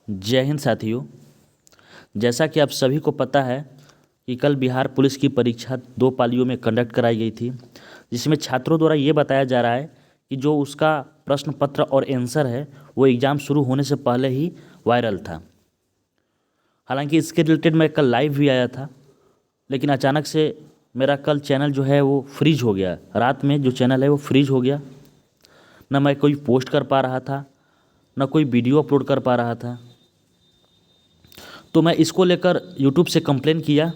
जय हिंद साथियों। जैसा कि आप सभी को पता है कि कल बिहार पुलिस की परीक्षा 2 पालियों में कंडक्ट कराई गई थी, जिसमें छात्रों द्वारा ये बताया जा रहा है कि जो उसका प्रश्न पत्र और आंसर है वो एग्ज़ाम शुरू होने से पहले ही वायरल था। हालांकि इसके रिलेटेड मैं कल लाइव भी आया था, लेकिन अचानक से मेरा कल चैनल जो है वो फ्रीज हो गया। रात में जो चैनल है वो फ्रीज हो गया, ना मैं कोई पोस्ट कर पा रहा था, ना कोई वीडियो अपलोड कर पा रहा था। तो मैं इसको लेकर यूट्यूब से कंप्लेन किया,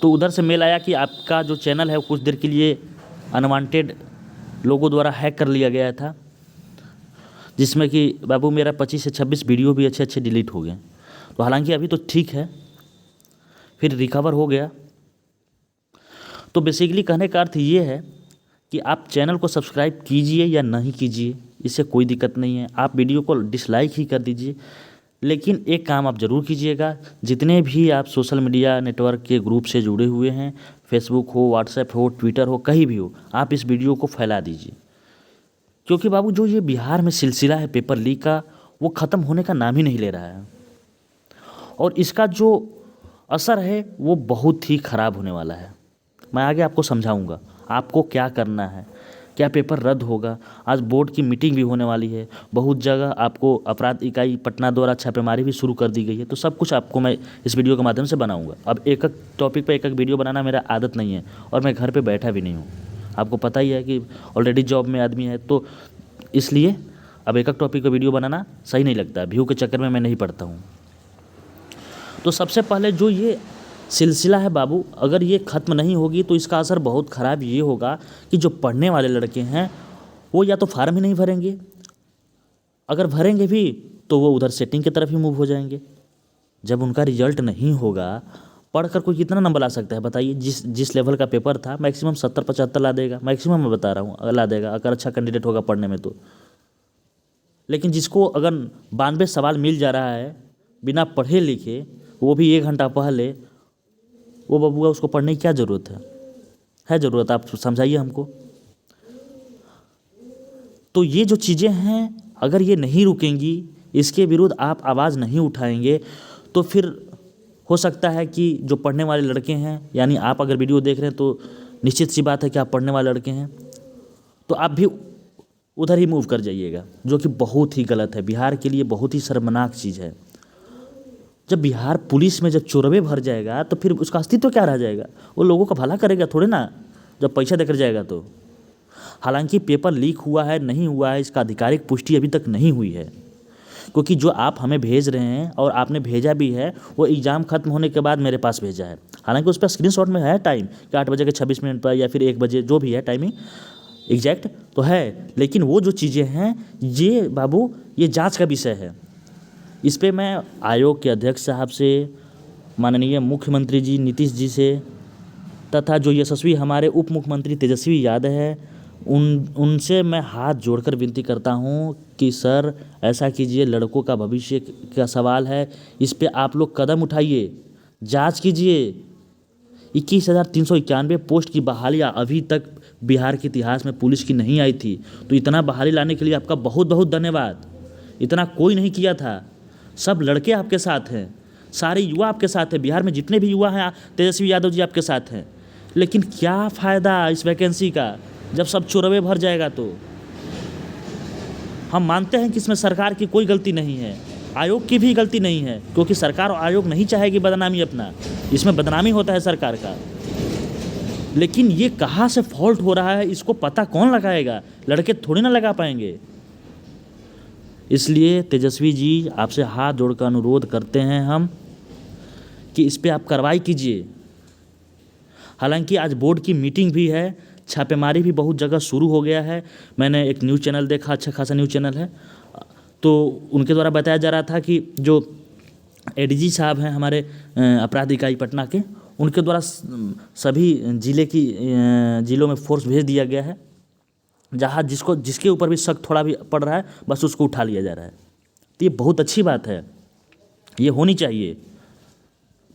तो उधर से मेल आया कि आपका जो चैनल है वो कुछ देर के लिए अनवांटेड लोगों द्वारा हैक कर लिया गया था, जिसमें कि बाबू मेरा 25 से 26 वीडियो भी अच्छे अच्छे डिलीट हो गए। तो हालांकि अभी तो ठीक है, फिर रिकवर हो गया। तो बेसिकली कहने का अर्थ ये है कि आप चैनल को सब्सक्राइब कीजिए या नहीं कीजिए, इससे कोई दिक्कत नहीं है। आप वीडियो को डिसलाइक ही कर दीजिए, लेकिन एक काम आप ज़रूर कीजिएगा, जितने भी आप सोशल मीडिया नेटवर्क के ग्रुप से जुड़े हुए हैं, फेसबुक हो, व्हाट्सएप हो, ट्विटर हो, कहीं भी हो, आप इस वीडियो को फैला दीजिए। क्योंकि बाबू जो ये बिहार में सिलसिला है पेपर लीक का, वो ख़त्म होने का नाम ही नहीं ले रहा है, और इसका जो असर है वो बहुत ही ख़राब होने वाला है। मैं आगे आपको समझाऊंगा आपको क्या करना है, क्या पेपर रद्द होगा। आज बोर्ड की मीटिंग भी होने वाली है, बहुत जगह आपको अपराध इकाई पटना द्वारा छापेमारी भी शुरू कर दी गई है। तो सब कुछ आपको मैं इस वीडियो के माध्यम से बनाऊंगा। अब एक एक टॉपिक पे एक एक वीडियो बनाना मेरा आदत नहीं है, और मैं घर पे बैठा भी नहीं हूँ। आपको पता ही है कि ऑलरेडी जॉब में आदमी है, तो इसलिए अब एक एक टॉपिक पर वीडियो बनाना सही नहीं लगता। व्यू के चक्कर में मैं नहीं पढ़ता हूँ। तो सबसे पहले जो ये सिलसिला है बाबू, अगर ये ख़त्म नहीं होगी तो इसका असर बहुत ख़राब ये होगा कि जो पढ़ने वाले लड़के हैं वो या तो फार्म ही नहीं भरेंगे, अगर भरेंगे भी तो वो उधर सेटिंग की तरफ ही मूव हो जाएंगे। जब उनका रिजल्ट नहीं होगा, पढ़कर कोई कितना नंबर ला सकता है बताइए। जिस जिस लेवल का पेपर था मैक्सिमम 70-75 ला देगा, मैक्सिमम मैं बता रहा हूँ ला देगा, अगर अच्छा कैंडिडेट होगा पढ़ने में तो। लेकिन जिसको अगर 92 सवाल मिल जा रहा है बिना पढ़े लिखे, वो भी 1 घंटा पहले, वो बबुआ उसको पढ़ने की क्या ज़रूरत है ज़रूरत? आप समझाइए हमको। तो ये जो चीज़ें हैं, अगर ये नहीं रुकेंगी, इसके विरुद्ध आप आवाज़ नहीं उठाएंगे, तो फिर हो सकता है कि जो पढ़ने वाले लड़के हैं, यानी आप अगर वीडियो देख रहे हैं तो निश्चित सी बात है कि आप पढ़ने वाले लड़के हैं, तो आप भी उधर ही मूव कर जाइएगा, जो कि बहुत ही गलत है। बिहार के लिए बहुत ही शर्मनाक चीज़ है। जब बिहार पुलिस में जब चोरवे भर जाएगा तो फिर उसका अस्तित्व क्या रह जाएगा? वो लोगों का भला करेगा थोड़े ना, जब पैसा देकर जाएगा तो। हालांकि पेपर लीक हुआ है नहीं हुआ है, इसका आधिकारिक पुष्टि अभी तक नहीं हुई है, क्योंकि जो आप हमें भेज रहे हैं और आपने भेजा भी है, वो एग्ज़ाम खत्म होने के बाद मेरे पास भेजा है। हालांकि उस पर स्क्रीनशॉट में है टाइम कि 8 बजे के 26 मिनट पर या फिर 1 बजे, जो भी है टाइमिंग एग्जैक्ट तो है। लेकिन वो जो चीज़ें हैं ये बाबू, ये जाँच का विषय है। इस पे मैं आयोग के अध्यक्ष साहब से, माननीय मुख्यमंत्री जी नीतीश जी से, तथा जो यशस्वी हमारे उप मुख्यमंत्री तेजस्वी यादव है, उनसे मैं हाथ जोड़कर विनती करता हूँ कि सर ऐसा कीजिए, लड़कों का भविष्य का सवाल है, इस पे आप लोग कदम उठाइए, जांच कीजिए। 21,391 पोस्ट की बहालियाँ अभी तक बिहार के इतिहास में पुलिस की नहीं आई थी। तो इतना बहाली लाने के लिए आपका बहुत बहुत धन्यवाद। इतना कोई नहीं किया था। सब लड़के आपके साथ हैं, सारे युवा आपके साथ हैं, बिहार में जितने भी युवा हैं तेजस्वी यादव जी आपके साथ हैं। लेकिन क्या फ़ायदा इस वैकेंसी का जब सब चोरवे भर जाएगा? तो हम मानते हैं कि इसमें सरकार की कोई गलती नहीं है, आयोग की भी गलती नहीं है, क्योंकि सरकार और आयोग नहीं चाहेगी बदनामी अपना, इसमें बदनामी होता है सरकार का। लेकिन ये कहाँ से फॉल्ट हो रहा है इसको पता कौन लगाएगा? लड़के थोड़ी ना लगा पाएंगे। इसलिए तेजस्वी जी आपसे हाथ जोड़कर अनुरोध करते हैं हम कि इस पे आप कार्रवाई कीजिए। हालांकि आज बोर्ड की मीटिंग भी है, छापेमारी भी बहुत जगह शुरू हो गया है। मैंने एक न्यूज़ चैनल देखा, अच्छा खासा न्यूज़ चैनल है, तो उनके द्वारा बताया जा रहा था कि जो एडीजी साहब हैं हमारे अपराध इकाई पटना के, उनके द्वारा सभी जिलों में फोर्स भेज दिया गया है, जहाँ जिसके ऊपर भी शक थोड़ा भी पड़ रहा है बस उसको उठा लिया जा रहा है। तो ये बहुत अच्छी बात है, ये होनी चाहिए।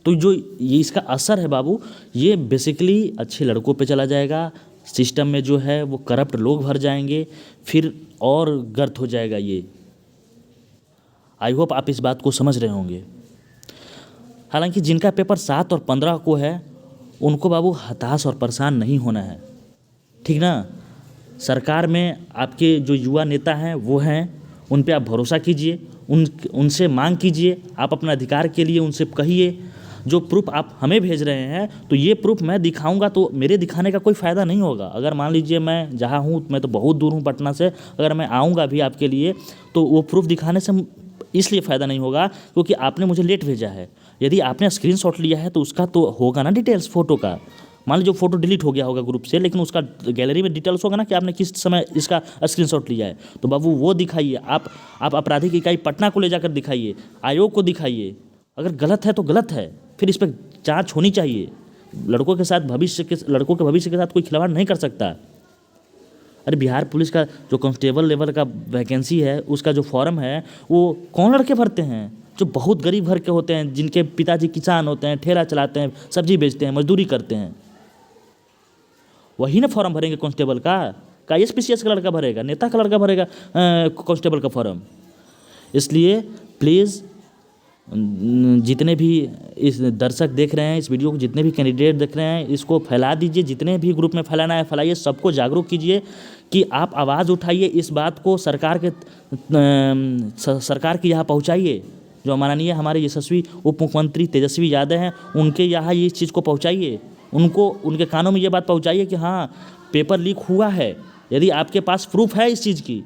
तो जो ये इसका असर है बाबू, ये बेसिकली अच्छे लड़कों पे चला जाएगा, सिस्टम में जो है वो करप्ट लोग भर जाएंगे, फिर और गर्त हो जाएगा ये। आई होप आप इस बात को समझ रहे होंगे। हालांकि जिनका पेपर 7 और 15 को है उनको बाबू हताश और परेशान नहीं होना है, ठीक ना। सरकार में आपके जो युवा नेता हैं वो हैं, उन पे आप भरोसा कीजिए, उनसे मांग कीजिए, आप अपना अधिकार के लिए उनसे कहिए। जो प्रूफ आप हमें भेज रहे हैं तो ये प्रूफ मैं दिखाऊंगा तो मेरे दिखाने का कोई फ़ायदा नहीं होगा। अगर मान लीजिए मैं जहाँ हूँ, मैं तो बहुत दूर हूँ पटना से, अगर मैं आऊँगा भी आपके लिए तो वो प्रूफ दिखाने से इसलिए फ़ायदा नहीं होगा क्योंकि आपने मुझे लेट भेजा है। यदि आपने स्क्रीनशॉट लिया है तो उसका तो होगा ना डिटेल्स फ़ोटो का। मान लीजिए फ़ोटो डिलीट हो गया होगा ग्रुप से, लेकिन उसका गैलरी में डिटेल्स होगा ना कि आपने किस समय इसका स्क्रीनशॉट लिया है। तो बाबू वो दिखाइए। आप आपराधिक इकाई पटना को ले जाकर दिखाइए, आयोग को दिखाइए। अगर गलत है तो गलत है, फिर इस पर जांच होनी चाहिए। लड़कों के भविष्य के साथ कोई खिलवाड़ नहीं कर सकता। अरे बिहार पुलिस का जो कांस्टेबल लेवल का वैकेंसी है उसका जो फॉर्म है वो कौन लड़के भरते हैं? जो बहुत गरीब घर के होते हैं, जिनके पिताजी किसान होते हैं, ठेला चलाते हैं, सब्जी बेचते हैं, मजदूरी करते हैं, वही ना फॉर्म भरेंगे कांस्टेबल का एसपीसीएस का लड़का भरेगा, नेता का लड़का भरेगा कांस्टेबल का फॉर्म। इसलिए प्लीज़ जितने भी इस दर्शक देख रहे हैं इस वीडियो को, जितने भी कैंडिडेट देख रहे हैं, इसको फैला दीजिए। जितने भी ग्रुप में फैलाना है फैलाइए, सबको जागरूक कीजिए कि आप आवाज़ उठाइए, इस बात को सरकार की यहाँ पहुँचाइए। जो माननीय हमारे यशस्वी उप मुख्यमंत्री तेजस्वी यादव हैं, उनके यहाँ ये इस चीज़ को पहुँचाइए। उनके कानों में ये बात पहुँचाइए कि हाँ पेपर लीक हुआ है। यदि आपके पास प्रूफ है इस चीज़ की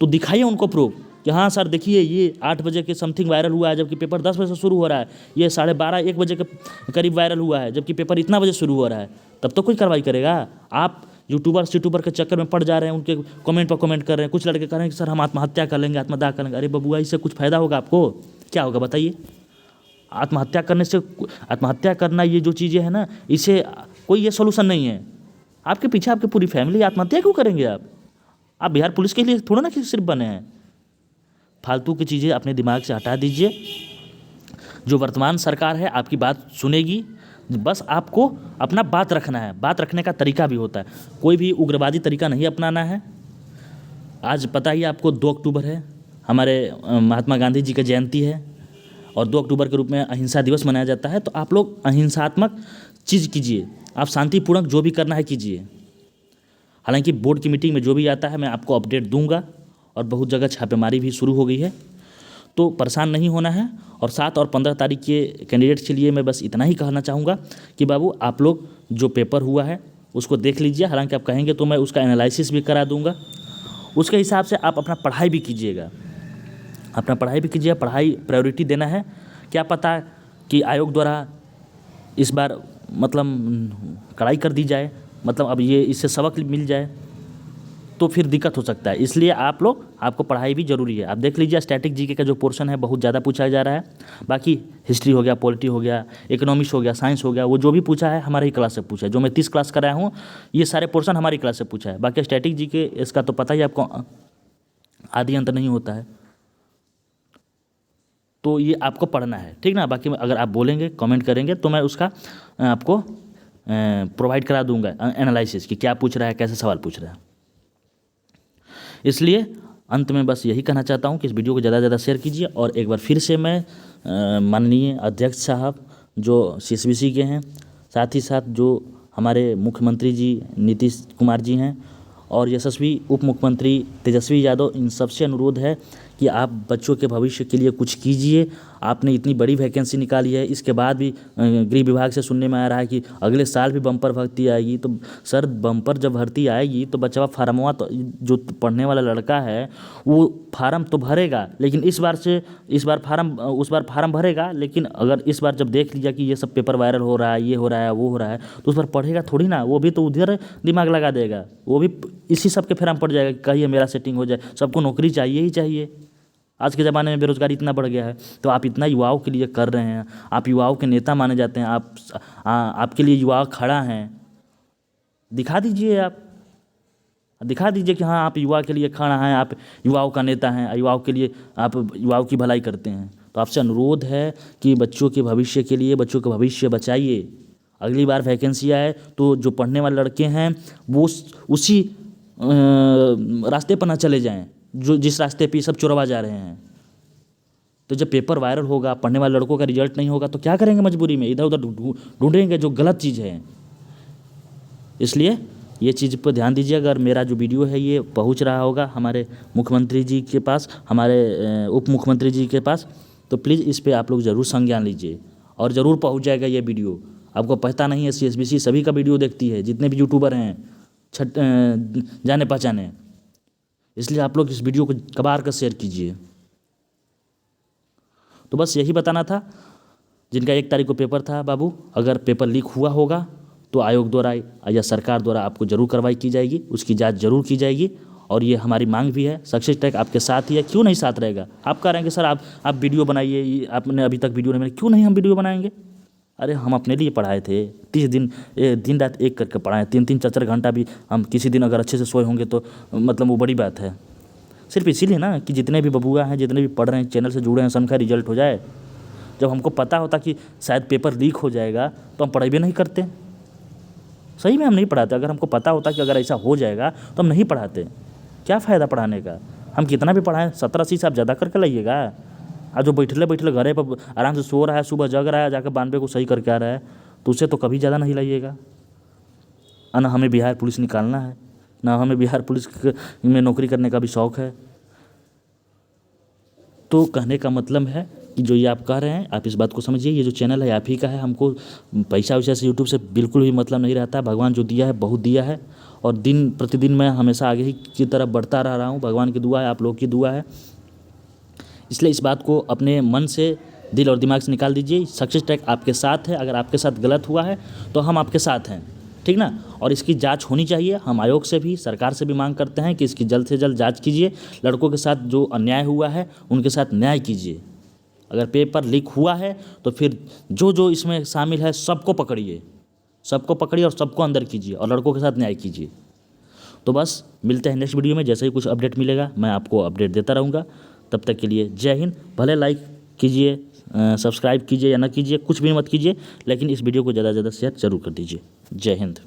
तो दिखाइए उनको प्रूफ कि हाँ सर देखिए ये 8 बजे के समथिंग वायरल हुआ है, जबकि पेपर 10 बजे से शुरू हो रहा है। ये 12:30-1 बजे के करीब वायरल हुआ है, जबकि पेपर इतना बजे शुरू हो रहा है। तब तो कोई कार्रवाई करेगा। आप यूट्यूबर के चक्कर में पड़ जा रहे हैं, उनके कमेंट पर कमेंट कर रहे हैं। कुछ लड़के कह रहे हैं कि सर हम आत्महत्या कर लेंगे, आत्मदाह कर लेंगे। अरे बबुआ, इससे कुछ फ़ायदा होगा आपको? क्या होगा बताइए? आत्महत्या करना ये जो चीज़ें हैं ना, इसे कोई ये सोल्यूशन नहीं है। आपके पीछे आपकी पूरी फैमिली आत्महत्या क्यों करेंगे? आप बिहार पुलिस के लिए थोड़ा ना कि सिर्फ बने हैं। फालतू की चीज़ें अपने दिमाग से हटा दीजिए। जो वर्तमान सरकार है आपकी बात सुनेगी, बस आपको अपना बात रखना है। बात रखने का तरीका भी होता है, कोई भी उग्रवादी तरीका नहीं अपनाना है। आज पता ही आपको 2 अक्टूबर है, हमारे महात्मा गांधी जी की जयंती है और 2 अक्टूबर के रूप में अहिंसा दिवस मनाया जाता है। तो आप लोग अहिंसात्मक चीज़ कीजिए, आप शांतिपूर्वक जो भी करना है कीजिए। हालांकि बोर्ड की मीटिंग में जो भी आता है मैं आपको अपडेट दूंगा और बहुत जगह छापेमारी भी शुरू हो गई है, तो परेशान नहीं होना है। और 7 और 15 तारीख के कैंडिडेट्स के लिए मैं बस इतना ही कहना चाहूँगा कि बाबू आप लोग जो पेपर हुआ है उसको देख लीजिए। हालांकि आप कहेंगे तो मैं उसका एनालिसिस भी करा दूँगा, उसके हिसाब से आप अपना पढ़ाई भी कीजिएगा। पढ़ाई प्रायोरिटी देना है। क्या पता कि आयोग द्वारा इस बार मतलब कड़ाई कर दी जाए, मतलब अब ये इससे सबक मिल जाए तो फिर दिक्कत हो सकता है। इसलिए आपको पढ़ाई भी ज़रूरी है। आप देख लीजिए स्टैटिक जीके का जो पोर्शन है बहुत ज़्यादा पूछा जा रहा है। बाकी हिस्ट्री हो गया, पॉलिटी हो गया, इकोनॉमिक्स हो गया, साइंस हो गया, वो जो भी पूछा है हमारी क्लास से पूछा है। जो मैं 30 क्लास कराया हूँ ये सारे पोर्शन हमारी क्लास से पूछा है। बाकी स्टैटिक जीके इसका तो पता ही आपको आदि अंत नहीं होता है, तो ये आपको पढ़ना है, ठीक ना। बाकी अगर आप बोलेंगे, कमेंट करेंगे तो मैं उसका आपको प्रोवाइड करा दूंगा एनालिसिस कि क्या पूछ रहा है, कैसे सवाल पूछ रहा है। इसलिए अंत में बस यही कहना चाहता हूँ कि इस वीडियो को ज़्यादा से ज़्यादा शेयर कीजिए। और एक बार फिर से मैं माननीय अध्यक्ष साहब जो CSBC के हैं, साथ ही साथ जो हमारे मुख्यमंत्री जी नीतीश कुमार जी हैं और यशस्वी उप मुख्यमंत्री तेजस्वी यादव, इन सबसे अनुरोध है कि आप बच्चों के भविष्य के लिए कुछ कीजिए। आपने इतनी बड़ी वैकेंसी निकाली है, इसके बाद भी गृह विभाग से सुनने में आ रहा है कि अगले साल भी बम्पर भर्ती आएगी। तो सर बम्पर जब भर्ती आएगी तो बच्चा फार्मवा तो जो पढ़ने वाला लड़का है वो फार्म तो भरेगा, लेकिन इस बार फार्म भरेगा, लेकिन अगर इस बार जब देख लिया कि ये सब पेपर वायरल हो रहा है, ये हो रहा है, वो हो रहा है, तो उस बार पढ़ेगा थोड़ी ना। वो भी तो उधर दिमाग लगा देगा, वो भी इसी सब के फेराम पड़ जाएगा कि कहिए मेरा सेटिंग हो जाए। सबको नौकरी चाहिए ही चाहिए। आज के ज़माने में बेरोजगारी इतना बढ़ गया है, तो आप इतना युवाओं के लिए कर रहे हैं, आप युवाओं के नेता माने जाते हैं, आपके लिए युवा खड़ा हैं। दिखा दीजिए कि हाँ आप युवा के लिए खड़ा हैं, आप युवाओं का नेता हैं, युवाओं के लिए आप युवाओं की भलाई करते हैं। तो आपसे अनुरोध है कि बच्चों के भविष्य के लिए बच्चों का भविष्य बचाइए। अगली बार वैकेंसी आए तो जो पढ़ने वाले लड़के हैं वो उसी रास्ते पर ना चले जाएं जो जिस रास्ते पे सब चोरवा जा रहे हैं। तो जब पेपर वायरल होगा, पढ़ने वाले लड़कों का रिजल्ट नहीं होगा तो क्या करेंगे? मजबूरी में इधर उधर ढूंढेंगे जो गलत चीज़ है। इसलिए ये चीज़ पर ध्यान दीजिए। अगर मेरा जो वीडियो है ये पहुंच रहा होगा हमारे मुख्यमंत्री जी के पास, हमारे उप मुख्यमंत्री जी के पास, तो प्लीज़ इस पे आप लोग ज़रूर संज्ञान लीजिए और ज़रूर पहुंच जाएगा ये वीडियो। आपको पता नहीं है, CSBC सभी का वीडियो देखती है, जितने भी यूट्यूबर हैं जाने पहचाने, इसलिए आप लोग इस वीडियो को कबार कर शेयर कीजिए। तो बस यही बताना था। जिनका 1 तारीख को पेपर था बाबू, अगर पेपर लीक हुआ होगा तो आयोग द्वारा या सरकार द्वारा आपको जरूर कार्रवाई की जाएगी, उसकी जांच जरूर की जाएगी। और ये हमारी मांग भी है। सक्सेस टेक आपके साथ ही है, क्यों नहीं साथ रहेगा? आप कह रहे हैं कि सर आप वीडियो बनाइए, आपने अभी तक वीडियो नहीं बनाई, क्यों नहीं हम वीडियो बनाएंगे? अरे हम अपने लिए पढ़ाए थे, 30 दिन दिन रात एक करके पढ़ाए, 3-3 4-4 घंटा भी हम किसी दिन अगर अच्छे से सोए होंगे तो मतलब वो बड़ी बात है। सिर्फ इसीलिए ना कि जितने भी बबुआ हैं, जितने भी पढ़ रहे हैं, चैनल से जुड़े हैं, सबका रिजल्ट हो जाए। जब हमको पता होता कि शायद पेपर लीक हो जाएगा तो हम पढ़ाई भी नहीं करते। सही में हम नहीं पढ़ाते। अगर हमको पता होता कि अगर ऐसा हो जाएगा तो हम नहीं पढ़ाते। क्या फ़ायदा पढ़ाने का? हम कितना भी पढ़ाएं, 70-80 से आप ज़्यादा करके लाइएगा। और जो बैठले घरे पर आराम से सो रहा है, सुबह जग रहा है, जाकर 92 को सही करके आ रहा है, तो उससे तो कभी ज़्यादा नहीं लाइएगा। ना हमें बिहार पुलिस निकालना है, ना हमें बिहार पुलिस में नौकरी करने का भी शौक़ है। तो कहने का मतलब है कि जो ये आप कह रहे हैं, आप इस बात को समझिए। ये जो चैनल है आप ही का है, हमको पैसा वैसा से यूट्यूब से बिल्कुल भी मतलब नहीं रहता। भगवान जो दिया है बहुत दिया है, और दिन प्रतिदिन मैं हमेशा आगे ही की तरफ बढ़ता रहा हूँ। भगवान की दुआ है, आप लोग की दुआ है। इसलिए इस बात को अपने मन से, दिल और दिमाग से निकाल दीजिए। सक्सेस टेक आपके साथ है। अगर आपके साथ गलत हुआ है तो हम आपके साथ हैं, ठीक ना? और इसकी जांच होनी चाहिए। हम आयोग से भी, सरकार से भी मांग करते हैं कि इसकी जल्द से जल्द जांच कीजिए। लड़कों के साथ जो अन्याय हुआ है उनके साथ न्याय कीजिए। अगर पेपर लीक हुआ है तो फिर जो इसमें शामिल है सबको पकड़िए और सबको अंदर कीजिए और लड़कों के साथ न्याय कीजिए। तो बस मिलते हैं नेक्स्ट वीडियो में। जैसे ही कुछ अपडेट मिलेगा मैं आपको अपडेट देता रहूँगा। तब तक के लिए जय हिंद। भले लाइक कीजिए, सब्सक्राइब कीजिए या ना कीजिए, कुछ भी मत कीजिए, लेकिन इस वीडियो को ज़्यादा से ज़्यादा शेयर जरूर कर दीजिए। जय हिंद।